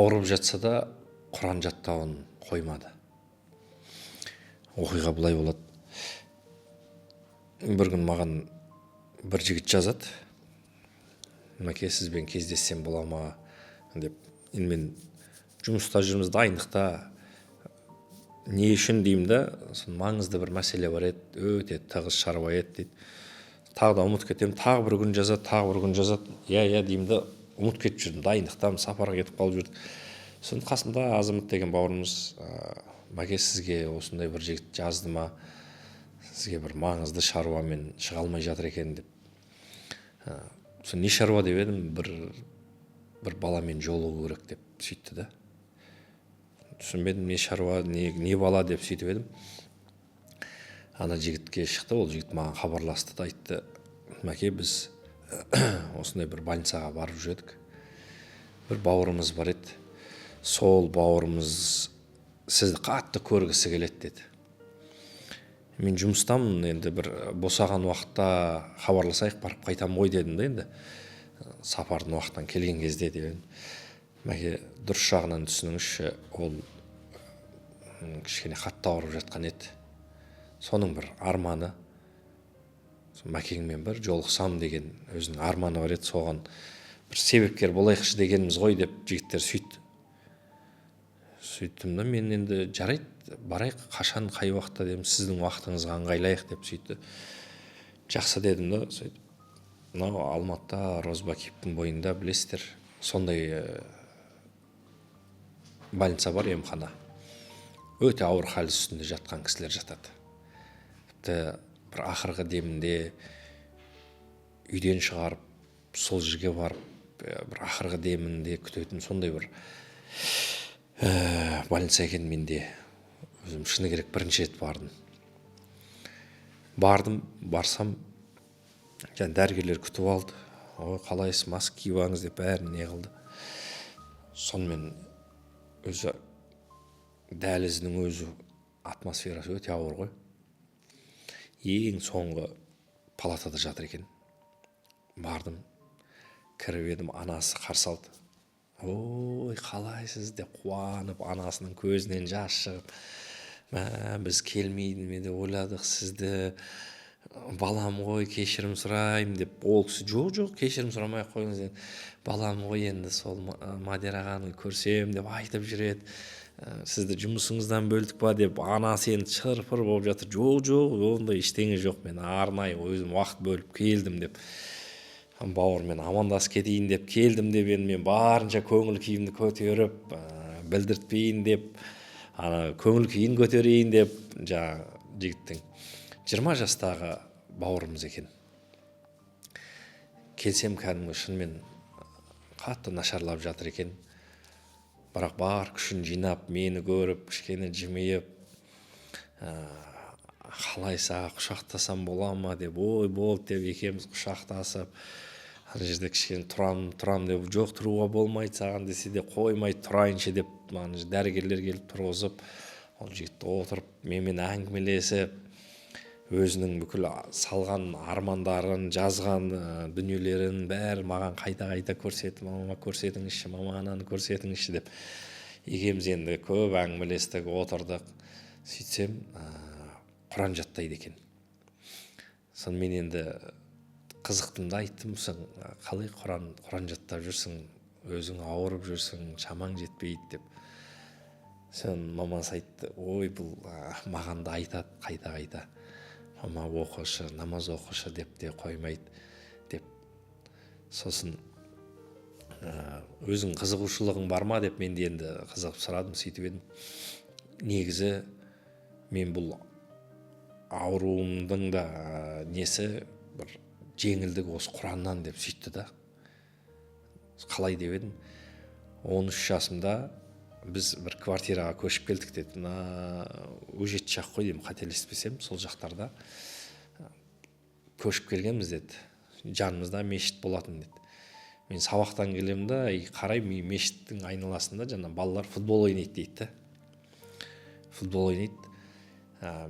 ауырып жатса да Құран жаттауын қоймады. Оқиға былай болады. Бір күн маған бір жігіт жазады: "Мәке, сізбен кездессем бола ма?" деп. Енді мен жұмыста жүрміз, дайындықта. Не үшін деймін да, маңызды бір мәселе бар еді, өте тығыз шаруа еді дейді. Тағы да ұмытып кетемін, тағы бір күн жазады, тағы бір күн жазады. Иә деймін да, ұмытып кетіп жүрдім, дайындықтамын, сапарға кетіп қалып жүрдім. Сосын қасымда Азамат деген бауырымыз: "Мәке, сізге осындай бір жігіт жазды ма? Сізге бір маңызды шаруамен шыға алмай жатыр екен" деп. Сосын не шаруа деп едім, бір баламен жолығу керек деп сөйтті да. Түсінбедім, не шаруа, не бала деп сөйтіп едім. Ана жігітке шықты, ол жігіт маған хабарласты да айтты: "Мәке, біз осындай бір больницаға барып жүрдік. Бір бауырымыз бар еді. Сол бауырымыз сізді қатты көргісі келеді" деді. Мен жұмыстамын, енді бір босаған уақытта хабарласайық, барып қайтамын ғой дедім да, енді сапардың уақыттан келген кезде деп. Мәке, дұрыс жағынан түсініңізші, ол кішкене қатты ауырып жатқан еді. Соның бір арманы, мәкеңмен бір жолықсам деген өзінің арманы бар еді, соған бір себепкер болайықшы дегеніміз ғой деп жігіттер сөйтті. Сөйттім да, мен енді жарайды, барайық, қашан, қай уақытта дедім, сіздің уақытыңызға ыңғайлайық деп сөйтті. Жақсы дедім да, сөйтіп. Мынау Алматыда Розбакиевтің бойында, білесіздер, сондай больница бар, емхана. Өте ауыр хал үстінде жатқан кісілер жатады. Тіпті бір ақырғы демінде үйден шығарып, сол жерге барып, бір ақырғы демінде күтетін сондай бір больница екен. Менде өзім шыны керек бірінші рет бардым. Барсам, және дәрігерлер күтіп алды. "Ой, қалайсыз, маска киіп алыңыз" деп бәрін не қылды. Сонымен өзі дәлізінің өзі атмосферасы өте ауыр ғой. Ең соңғы палатада жатыр екен. Бардым, кіріп едім, анасы қарсы алды. "Ой, қалайсыз" деп қуанып, анасының көзінен жас шығып: "Біз келмейді ме деп ойладық, сізді, балам ғой, кешірім сұрайым" деп. Ол кісі: "Жоқ, кешірім сұрамай ақ қойыңыз, балам ғой, енді сол Мадияр ағаны көрсем" деп айтып жүреді. "Сізді жұмысыңыздан бөлдік па" деп. Анасы енді шыр-пыр болып жатыр. "Жоқ, ондай ештеңе жоқ, мен арнайы өзім уақыт бөліп келдім" деп. Бауырмен амандасып кетейін деп келдім деп, енді мен барынша көңіл күйімді көтеріп, білдіртпейін деп, көңіл күйін көтерейін деп, жаңа жігіттің 20 жастағы бауырымыз екен. Келсем, кәдімгі шынымен қатты нашарлап жатыр екен. Бірақ бар күшін жинап, мені көріп, кішкене жымиып, "Қалайса құшақтасам бола ма" деп. "Ой, болды" деп, екеуміз құшақтасып, ана жерде кішкене тұрам деп. "Жоқ, тұруға болмайды саған" десе де, "Қоймайды, тұрайыншы" деп, дәрігерлер келіп тұрғызып, ол жігіт отырып, менімен әңгімелесіп, өзінің бүкіл салған армандарын, жазған дүниелерін бәрі маған қайта көрсетіп: "Мама, көрсетіңізші, мама, ананы көрсетіңізші" деп. Екеуміз енді көп әңгімелестік, отырдық. Сөйтсем, Құран жаттайды екен. Сон мен енді қызықтым да, айттым: "Сен қалай Құран жаттап жүрсің, өзің ауырып жүрсің, шамаң жетпейді" деп. Сон мамасы айтты: "Ой, бұл маған да айтады қайта. Мама, оқышы, намаз оқышы" деп те қоймайды деп. Сосын "Өзің қызығушылығың бар ма" деп мен де енді қызығып сұрадым, сөйтіп едім. Негізі мен бұл ауруымдың да несі бір жеңілдігі осы Құраннан деп сөйтті да. Қалай деп едім. 13 жасымда біз бір квартираға көшіп келдік деді. Өжет жақ қой деймін, қателеспесем, сол жақтарда көшіп келгенбіз деді. Жанымызда мешіт болатын деді. Мен сабақтан келем да, қарай, мешіттің айналасында жаңа балалар футбол ойнайды дейді. Футбол ойнайды.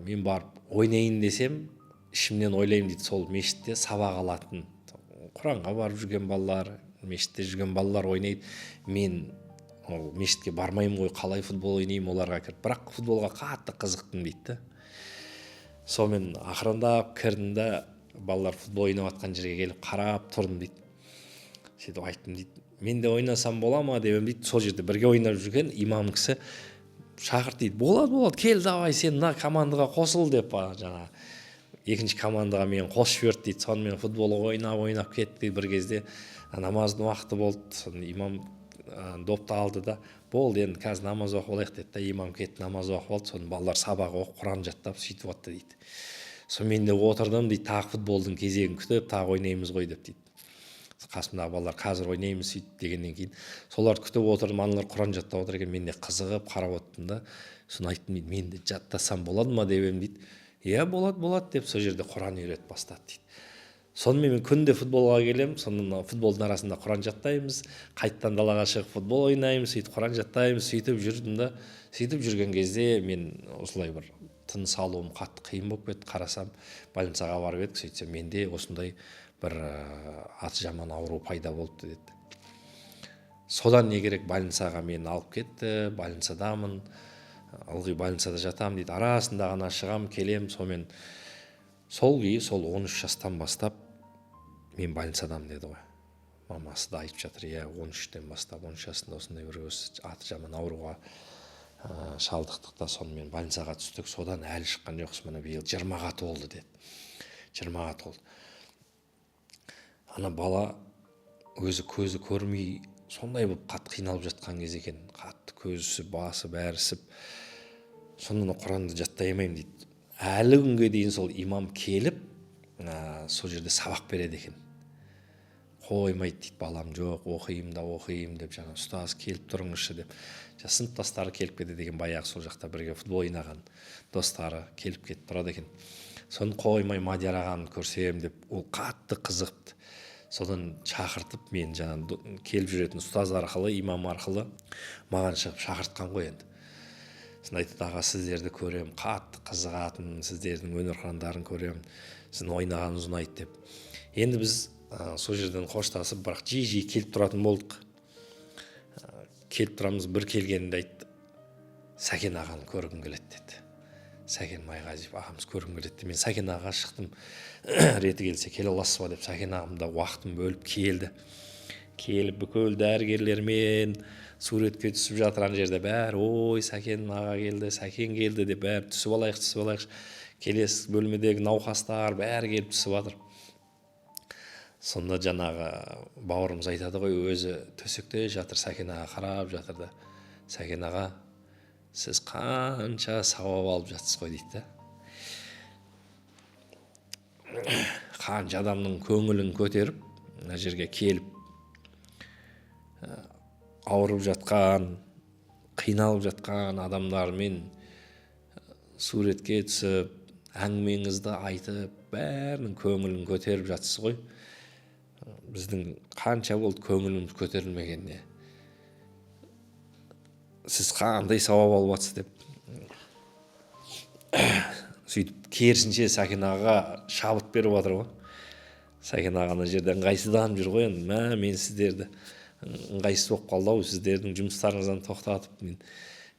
Мен барып ойнайын десем, ішімнен ойлаймын дейді, сол мешітте сабақ алатын, Құранға барып жүрген балалар, мешітте жүрген балалар ойнайды. Мен ол мешітке бармаймын ғой, қалай футбол ойнаймын оларға кіріп, бірақ футболға қатты қызықтым дейді да. Сонымен ақырындап кірдім да, балалар футбол ойнап жатқан жерге келіп қарап тұрдым дейді. Сөйтіп айттым дейді, мен де ойнасам бола ма деп дейді. Сол жерде бірге ойнап жүрген имам кісі шақырт дейді, болады, кел давай сен мына командаға қосыл деп, жаңа екінші командаға мені қосып жіберді дейді. Сонымен футбол ойнап кетті. Бір кезде намаздың уақыты болды. Имам допты алды да, болды енді қазір намаз оқып алайық деді да. Имам кетті, намаз оқып алды. Соны балалар сабақ оқып, Құран жаттап сөйтіп жатты дейді. Соны мен де отырдым дейді, тағы футболдың кезегін күтіп, тағы ойнаймыз ғой деп дейді. Қасымдағы балалар қазір ойнаймыз сөйтіп дегеннен кейін соларды күтіп отырдым. Аналар Құран жаттап отыр екен, мен де қызығып қарап отырдым да. Соны айттым дейді, мен де жаттасам болады ма деп едім дейді. Иә, болады деп сол жерде Құран үйретіп бастады дейді. Сонымен мен күнде футболға келем, соның футболдың арасында Құран жаттаймыз, қайттан далаға шығып футбол ойнаймыз, сөйтіп Құран жаттаймыз, сөйтіп жүрдім да. Сөйтіп жүрген кезде мен осылай бір тыныс алуым қатты қиын болып кетті. Қарасам, больницаға барып едік, сөйтсем менде осындай бір аты жаман ауру пайда болыпты деді. Содан не керек, больницаға мені алып кетті, больницадамын, ылғи больницада жатамын дейді. Арасында ғана шығам, келем, сонымен сол 13 жастан бастап мен больницадамын деді ғой. Мамасы да айтып жатыр, иә, 13-тен бастап, 13 жасында осындай бір аты жаман ауруға шалдықтық та, сонымен больницаға түстік. Содан әлі шыққан жоқсыз, міне биыл 20-ға толды деді. 20-ға толды. Ана бала өзі көзі көрмей сондай болып қатты қиналып жатқан кез екен. Қатты көзі, басы бәрі ісіп. Сонымен Құранды жаттай алмаймын дейді. Әлі күнге дейін сол имам келіп, сол жерде сабақ береді екен. Қоймайды дейді, балам жоқ, оқиым деп, жаңа ұстаз келіп тұрыңызшы деп. Сыныптастары келіп кетеді деген, баяғы сол жақта бірге футбол ойнаған достары келіп кетіп тұрады екен. Соны қоймай Мадияр ағаны көрсем деп, ол қатты қызықты. Содан шақыртып, мен жаңа келіп жүретін ұстаз арқылы, имам арқылы маған шығып шақыртқан ғой енді. Соны айтты, аға, сіздерді көрем, қатты қызығатын, сіздердің өнерхандарын көрем, сіздің ойнағаныңыз ұнайды деп. Енді біз сол жерден қоштасып, бірақ жиі келіп тұратын болдық. Келіп тұрамыз, бір келгенде айтты, Сәкен ағаны көргім келеді деді. Сәкен Майғазиев ағамыз көргім келеді. Мен Сәкен ағаға шықтым, реті келсе келе аласыз ба деп. Сәкен ағам да уақытын бөліп келді. Келіп бүкіл дәрігерлермен суретке түсіп жатыр ана жерде. Бәрі, ой, Сәкен аға келді, Сәкен келді деп бәрі түсіп алайық. Келесі бөлмедегі науқастар бәрі келіп түсіп жатыр. Сонда жаңағы бауырымыз айтады ғой, өзі төсекте жатыр, Сәкен аға қарап жатыр да. Сәкен аға, сіз қанша сауап алып жатсыз ғой дейді. Қанша адамның көңілін көтеріп, мына жерге келіп, ауырып жатқан, қиналып жатқан адамдармен суретке түсіп, әңгімеңізді айтып, бәрінің көңілін көтеріп жатсыз ғой. Біздің қанша болды көңіліміз көтерілмегенде. Сіз қандай сауап алып жатсыз деп. Сөйтіп керісінше Сәкен ағаға шабыт беріп жатыр ғой. Сәкен аға ана жерде ыңғайсызданып жүр ғой енді. Мен сіздерді ыңғайсыз болып қалды ау, сіздердің жұмыстарыңыздан тоқтатып мен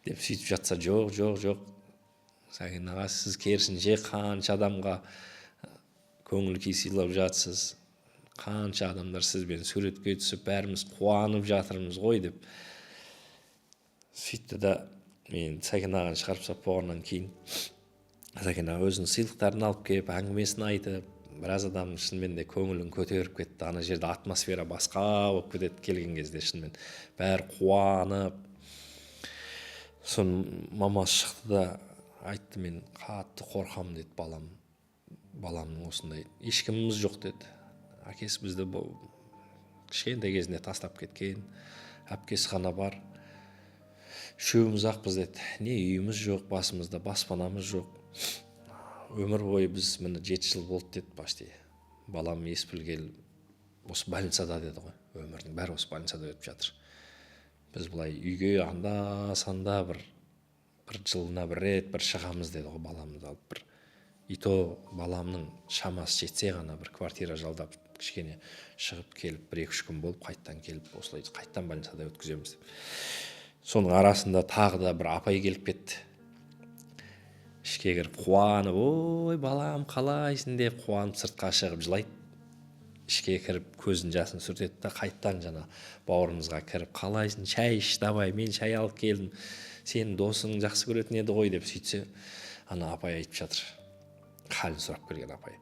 деп сөйтіп жатса, жоқ. Сәкен аға, сіз керісінше қанша адамға көңіл күй сыйлап жатсыз. Қанша адамдар сізбен суретке түсіп, бәріміз қуанып жатырмыз ғой деп. Сөйтті да, мен Сәкен ағаны шығарып салып болғаннан кейін Сәкен аға өзінің сыйлықтарын алып келіп, әңгімесін айтып, біраз адамның шынымен де көңілін көтеріп кетті. Ана жерде атмосфера басқа болып кетеді келген кезде, шынымен бәрі қуанып. Соны мамасы шықты да айтты, мен қатты қорқамын деді, баламның осындай ешкіміміз жоқ деді. Әкесі бізді кішкентай кезінде тастап кеткен, әпкесі ғана бар. Үшеуміз ақпыз деді. Не үйіміз жоқ, басымызда баспанамыз жоқ. Өмір бойы біз міне 7 жыл болды деді почти. Балам ес білгелі осы больницада деді ғой. Өмірдің бәрі осы больницада өтіп жатыр. Біз бұлай үйге анда-санда бір жылына бір рет бір шығамыз деді ғой, баламызды алып бір. Ито баламның шамасы жетсе ғана бір квартира жалдап кішкене шығып келіп 1-2 күн болып қайттан келіп осылай қайттан больницада өткіземіз деп. соның арасында тағы да бір апай келіп кетті. Ішке кіріп қуанып, ой балам қалайсың деп қуанып сыртқа шығып жылайды. Ішке кіріп көзін жасын сүртеді да қайттан жаңа бауырымызға кіріп, қалайсың, шай іш давай, мен шай алып келдім, сенің досың жақсы көретін еді ғой деп сөйтсе, ана апай айтып жатыр, халін сұрап келген апай,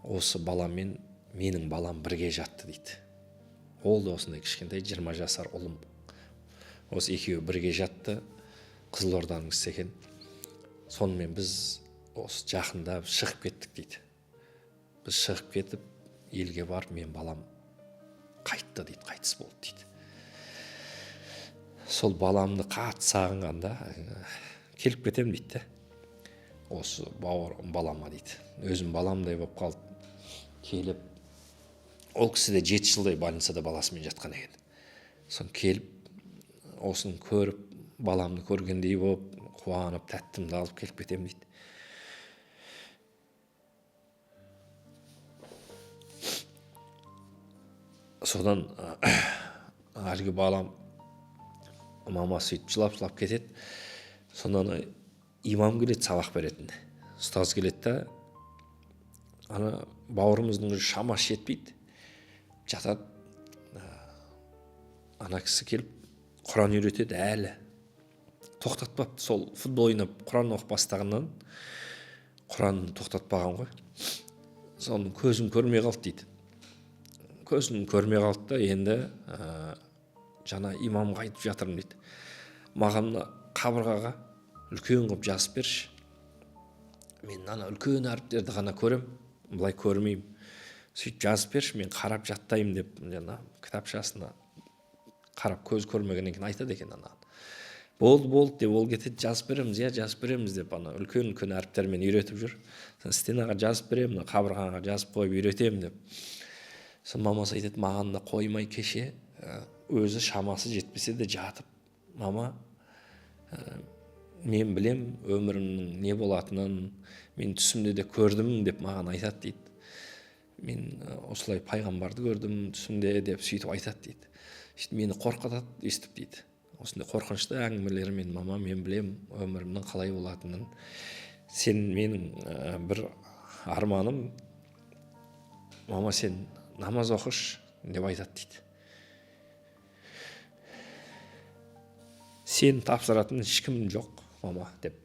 осы баламен менің балам бірге жатты дейді. Ол да осындай кішкентай 20 жасар ұлым. Осы екеуі бірге жатты, Қызылорданың кісісі екен. Сонымен біз осы жақында шығып кеттік дейді. Біз шығып кетіп, елге барып, мен балам қайтты дейді, қайтыс болды дейді. Сол баламды қатты сағынғанда келіп кетем дейді. Осы балама дейді. Өзім баламдай болып қалды. Келіп, ол кісі де 7 жылдай больницада баласымен жатқан екен. Сон келіп, осын көріп, баламды көргендей болып, қуанып, тәттімді алып келіп кетем дейді. Содан әлгі балам, мамасы сөйтіп жылап кетеді. Сондан имам келеді, сабақ беретін. Ұстаз келеді да, ана бауырымыздың шамасы жетпейді. Жатады. Ана кісі келіп, Құран үйретеді әлі. Тоқтатпапты, сол футбол ойнап Құран оқып бастағаннан Құранды тоқтатпаған ғой. Соның көзім көрмей қалды дейді. Көзім көрмей қалды да, енді жана имамға айтып жатырмын дейді. Маған қабырғаға үлкен қылып жазып берші. Мен ана үлкен әріптерді ғана көрем, былай көрмеймін. Сөйтіп жазып берші, мен қарап жаттаймын деп, жана кітапшасына қарап көз көрмегеннен кейін айтады екен ана. Болды деп ол кетеді, жазып береміз деп ана үлкен әріптермен үйретіп жүр. Стенаға жазып беремін, қабырғаға жазып қойып үйретемін деп. Сон мамасы айтады, маған да қоймай кеше өзі шамасы жетпесе де жатып, мама, мен білем өмірімнің не болатынын, мен түсімде де көрдім деп маған айтады дейді. Мен осылай пайғамбарды көрдім түсімде деп сөйтіп айтады дейді. Мені қорқытады естіп дейді. Осындай қорқынышты әңгімелермен, мама, мен білем өмірімнің қалай болатынын. Сен менің бір арманым, мама, сен намаз оқыш деп айтады дейді. Сен тапсыратын ешкім жоқ, мама, деп.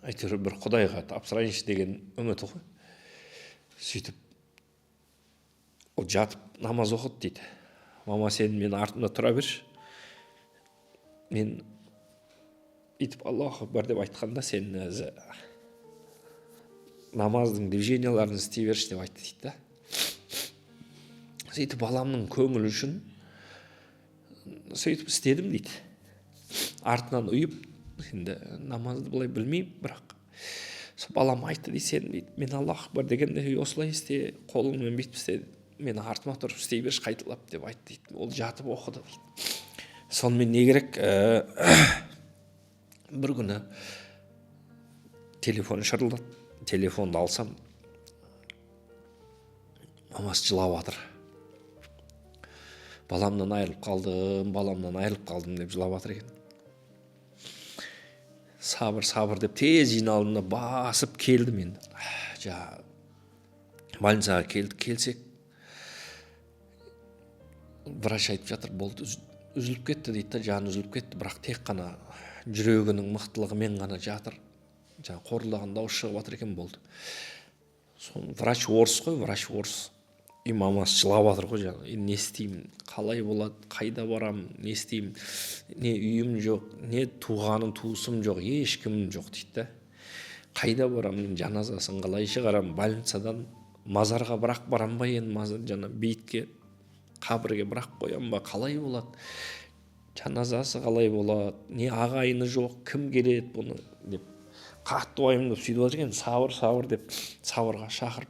Әйтеуір бір Құдайға тапсырайыншы деген үміті ғой. Сөйтіп, ол жатып намаз оқыды дейді. Мама, сен мен артымда тұра берші. Мен итіп Аллаху акбар деп айтқанда сен намаздың движенияларын істей берші деп айтты дейді да. Сөйтіп баламның көңілі үшін сөйтіп істедім дейді. Артынан ұйып, енді намазды былай білмеймін, бірақ балам айтты дейді, сен дейді, мен Аллаху акбар дегенде осылай істе, қолыңмен бүйтіп істе, мен артыма тұрып істей берші қайталап деп айтты дейді. Ол жатып оқыды дейді. Сонымен не керек? Бір күні телефон шырылдады. Телефонды алсам, мамасы жылап жатыр. Баламнан айырылып қалдым деп жылап жатыр екен. Сабыр деп тез жиналдым да басып келдім енді. Больницаға келсек, врач айтып жатыр, болды, үзіліп кетті дейді, жаны үзіліп кетті, бірақ тек қана жүрегінің мықтылығымен ғана жатыр. Қорылдаған дауыс шығып жатыр екен, болды. Врач орыс қой, И мамасы жылап жатыр ғой, не істеймін, қалай болады, қайда барам, не істеймін, не үйім жоқ, не туысым жоқ, ешкім жоқ дейді. Қайда барам, жаназасын қалай шығарам, больницадан мазарға бірақ барам ба, енді бейітке, қабірге бірақ қоям ба, қалай болады, жаназасы қалай болады, не ағайыны жоқ, кім келеді бұны деп қатты уайымдап сөйтіп жатыр екен. Сабыр деп сабырға шақырып,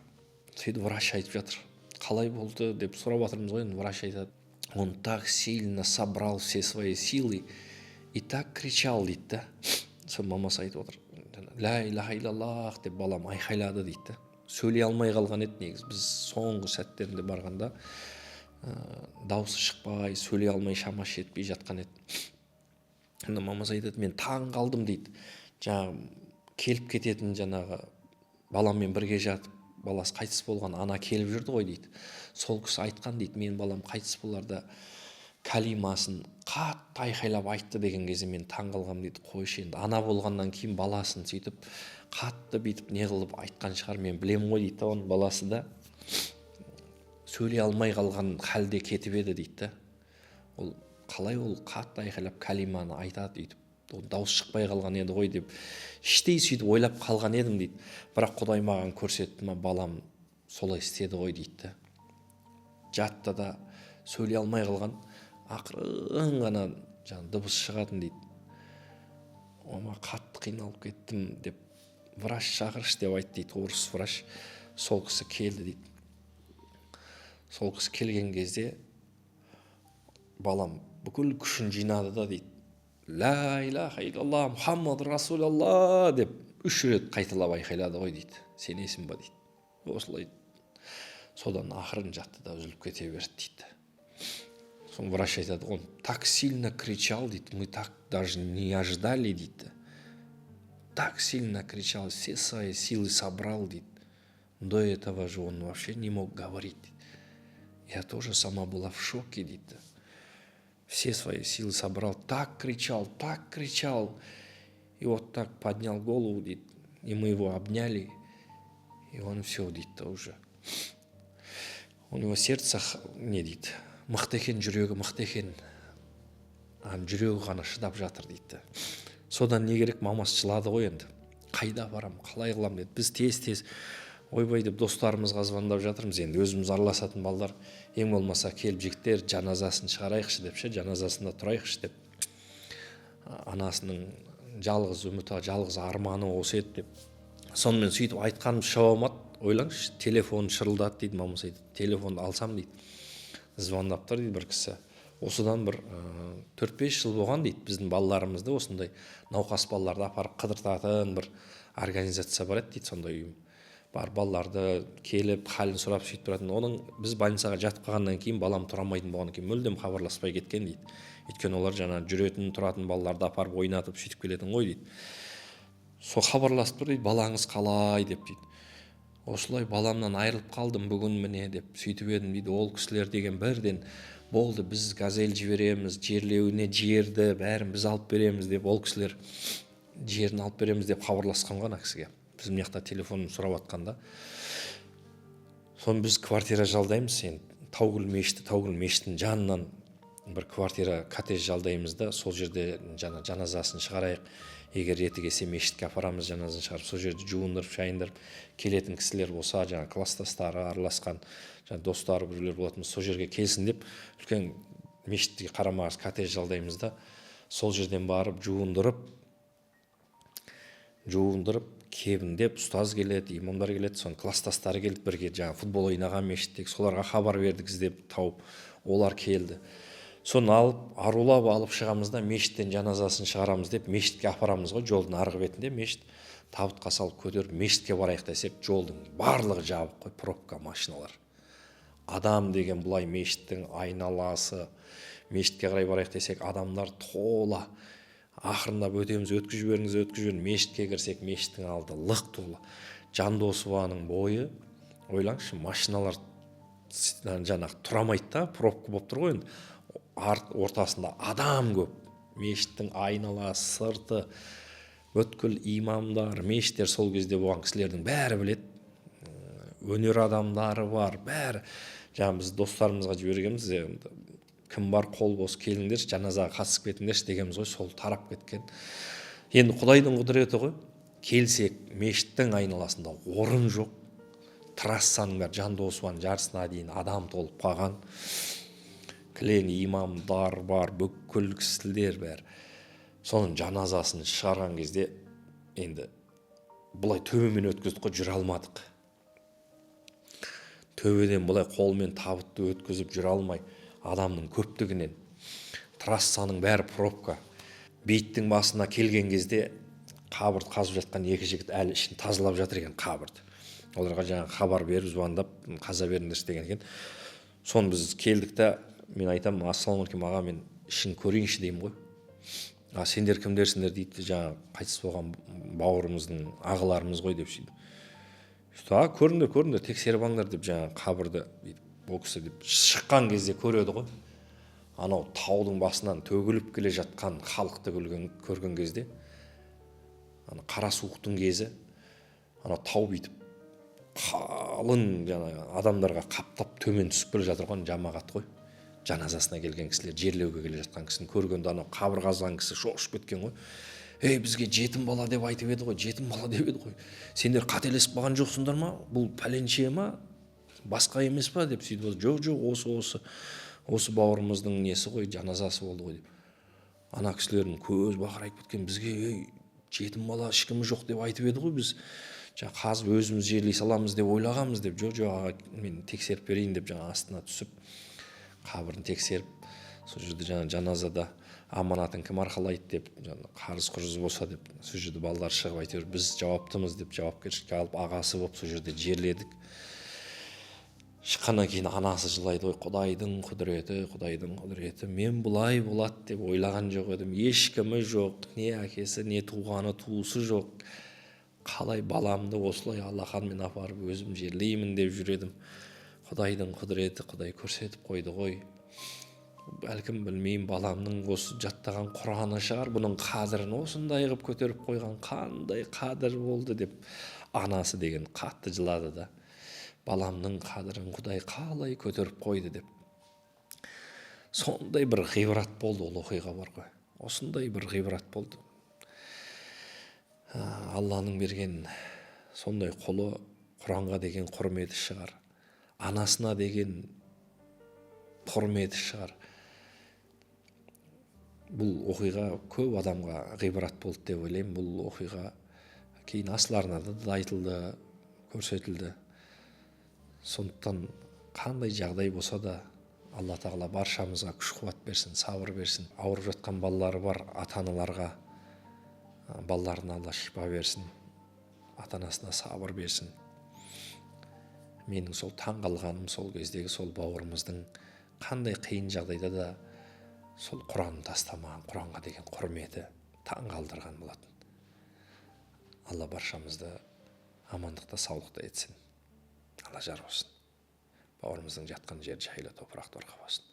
сөйтіп врач айтып жатыр. Қалай болды деп сұрап жатырмыз ғой, енді врач айтады. Он так сильно собрал все свои силы и так кричал дейді. Сол мамасы айтып отыр. Ля иляха иллаллах деп балам айқайлады дейді. Сөйлей алмай қалған еді негізі. Біз соңғы сәттерінде барғанда дауысы шықпай сөйлей алмай шамасы жетпей жатқан еді. Анда мамасы айтады, мен таң қалдым дейді, жаңағы келіп кететін жаңағы баламмен бірге жатып баласы қайтыс болған ана келіп жүрді ғой дейді, сол кісі айтқан дейді, мен балам қайтыс боларда кәлимасын қатты айқайлап айтты деген кезде мен таң қалғам дейді. Қойшы енді, ана болғаннан кейін баласын сөйтіп қатты бүйтіп не қылып айтқан шығар, мен білемін ғой дейді. Оның баласы да сөйлей алмай қалған халде кетіп еді дейді. Ол қалай ол қатты айқайлап кәлиманы айтады дейді, дауыс шықпай қалған еді ғой деп іштей сөйтіп ойлап қалған едім дейді. Бірақ Құдай маған көрсетті ма, балам солай істеді ғой дейді. Жатты да сөйлей алмай қалған, ақырын ғана жаңа дыбыс шығатын дейді. Ома қатты қиналып кеттім деп врач шақыршы деп айтты дейді, орыс врач. Сол кісі келді дейді. Сол кісі келген кезде балам бүкіл күшін жинады да дейді, ла илаха илlallah Мұхаммад Расулалла деп 3 рет қайталап айқайлады ғой дейді. Сенесің ба дейді. Осылай. Содан ақырын жатты да үзіліп кете берді дейді. Соң врач айтады, он так сильно кричал дейді, мы так даже не ожидали дейді. Так сильно кричал, все свои силы собрал дейді. До этого же он вообще не мог говорить. Я тоже сама была в шоке дейді. Все свои силы собрал, так кричал, и вот так поднял голову, дейді, и мы его обняли, и он все, дейді, уже. У него сердце, не дейді, мықты екен, жүрегі мықты екен, жүрегі ғана шыдап жатыр дейді. Содан не керек, мамасы жылады ғой енді. Қайда барам, қалай қылам деді. Біз тез ойбай деп достарымызға звондап жатырмыз, енді өзіміз араласатын балдар, ең болмаса келіп жігіттер жаназасын шығарайықшы деп ше, жаназасында тұрайықшы деп. Анасының жалғыз үміті, жалғыз арманы осы еді деп. Сонымен сөйтіп айтқаным шыға алмады. Ойлаңызшы, телефон шырылдады дейді, мамасы айтады. Телефонды алсам дейді, звондап тұр дейді бір кісі. Осыдан бір 4-5 жыл болған дейді, біздің балаларымызды осындай науқас балаларды апарып қыдыртатын бір организация бар еді дейді, сондай ұйым. Бар балаларды келіп халін сұрап сөйтіп тұратын. Оның біз больницаға жатып қалғаннан кейін балам тұра алмайтын болғаннан кейін мүлдем хабарласпай кеткен дейді. Өйткені олар жаңа жүретін, тұратын балаларды апарып ойнатып сөйтіп келетін ғой дейді. Сол хабарласып тұр дейді, балаңыз қалай деп дейді. Осылай баламнан айырылып қалдым бүгін міне деп сөйтіп едім дейді. Ол кісілер деген бірден болды, біз газель жібереміз, жерлеуіне жерді бәрін біз алып береміз деп, ол кісілер жерін алып береміз деп хабарласқан ғой ана кісіге. Біз мына жақта телефонын сұрап атқанда. Соны біз квартира жалдаймыз, енді Таугүл мешіттің жанынан бір квартира, коттедж жалдаймыз да, сол жерде жаназасын шығарайық. Егер реті келсе мешітке апарамыз, жаназасын шығарып, сол жерде жуындырып, шайындырып, келетін кісілер болса, жаңа кластастары араласқан, жаңа достары біреулер болатын, сол жерге келсін деп, үлкен мешітке қарамағыз коттедж жалдаймыз да, сол жерден барып жуындырып, кебіндеп, ұстаз келеді, имамдар келеді, соның кластастары келді, бірге жаңа футбол ойнаған мешіттегі, соларға хабар бердік іздеп тауып, олар келді. Соны алып, арулап алып шығамыз да, мешіттен жаназасын шығарамыз деп, мешітке апарамыз ғой, жолдың арғы бетінде мешіт, табытқа салып көтеріп, мешітке барайық десек, жолдың барлығы жабық қой, пробка, машиналар. Адам деген бұлай мешіттің айналасы, мешітке қарай барайық десек, адамдар тола. Ақырындап өтеміз, өткізіп жіберіңіз, мешітке кірсек, мешіттің алды лық толы. Жандосованың бойы, ойлаңызшы, машиналар жаңағы тұрамайды да, пробка болып тұр ғой енді. Ортасында адам көп. Мешіттің айналасы, сырты, бүткіл имамдар, мешіттер сол кезде болған кісілердің бәрі біледі. Өнер адамдары бар, бәрі. Жаңа біз достарымызға жібергенбіз, кім бар қол бос келіңдерші, жаназаға қатысып кетіңдерші дегенбіз ғой, сол тарап кеткен. Енді Құдайдың құдіреті ғой, келсек мешіттің айналасында орын жоқ, трассаның бәрі Жандосуан жарысына дейін адам толып қалған, кілең имамдар бар, бүкіл кісілер бәрі. Соның жаназасын шығарған кезде енді бұлай төбемен өткіздік қой, жүре алмадық. Төбеден бұлай қолмен табытты өткізіп жүре алмай, адамның көптігінен, трассаның бәрі пробка. Бейіттің басына келген кезде қабірді қазып жатқан екі жігіт әлі ішін тазалап жатыр екен қабірді. Оларға жаңа хабар беріп, звондап, қаза беріңдерші деген екен. Соны біз келдік та, мен айтамын, ассалаумағалейкум аға, мен ішін көрейінші деймін ғой. Сендер кімдерсіңдер дейді, жаңа қайтыс болған бауырымыздың ағаларымыз ғой деп сөйтіп. Көріңдер, тексеріп алыңдар деп, жаңа қабірді бұл кісі деп шыққан кезде көреді ғой. Анау таудың басынан төгіліп келе жатқан халықты көрген кезде, қара суықтың кезі, анау тау бүйтіп қалың жаңа адамдарға қаптап төмен түсіп келе жатыр ғой, жамағат қой. Жаназасына келген кісілер, жерлеуге келе жатқан кісіні көргенде анау қабір қазған кісі шошып кеткен ғой. Бізге жетім бала деп айтып еді ғой, жетім бала деп еді ғой. Сендер қателесіп қалған жоқсыңдар ма? Бұл пәленше ма? Басқа емес па деп сөйтіп. Жоқ, осы бауырымыздың несі ғой, жаназасы болды ғой деп. Ана кісілердің көз бақырайып кеткен, бізге жетім бала ешкімі жоқ деп айтып еді ғой, біз қазып өзіміз жерлей саламыз деп ойлағанбыз деп. Жоқ, мен тексеріп берейін деп жаңа астына түсіп қабірін тексеріп, сол жерде жаңа жаназада аманатын кім арқалайды деп, қарыз құрыз болса деп, сол жерде балалар шығып әйтеуір біз жауаптымыз деп жауапкершілікке алып ағасы болып сол жерде жерледік. Шыққаннан кейін анасы жылайды, ой, Құдайдың құдіреті, мен бұлай болады деп ойлаған жоқ едім. Ешкімі жоқ, не әкесі, не туғаны, туысы жоқ. Қалай баламды осылай алақанмен апарып өзім жерлеймін деп жүредім. Құдайдың құдіреті, Құдай көрсетіп қойды ғой. Бәлкім білмеймін, баламның осы жаттаған Құраны шығар, бұның қадірін осындай қылып көтеріп қойған, қандай қадір болды деп анасы деген қатты жылады да. Баламның қадірін Құдай қалай көтеріп қойды деп. Сондай бір ғибрат болды ол оқиға бар ғой. Осындай бір ғибрат болды. Алланың берген сондай құлы, Құранға деген құрметі шығар. Анасына деген құрметі шығар. Бұл оқиға көп адамға ғибрат болды деп ойлаймын. Бұл оқиға кейін асыларында да айтылды, көрсетілді. Сондықтан қандай жағдай болса да Алла тағала баршамызға күш-қуат берсін, сабыр берсін. Ауырып жатқан балалары бар ата-аналарға балаларына Алла шипа берсін, ата-анасына сабыр берсін. Менің сол таң қалғаным сол кездегі сол бауырымыздың қандай қиын жағдайда да сол Құранын тастамаған, Құранға деген құрметі таң қалдырған болатын. Алла баршамызды амандықта, саулықта етсін. Алла жар болсын. Бауырымыздың жатқан жері жайлы, топырақ торқа болсын.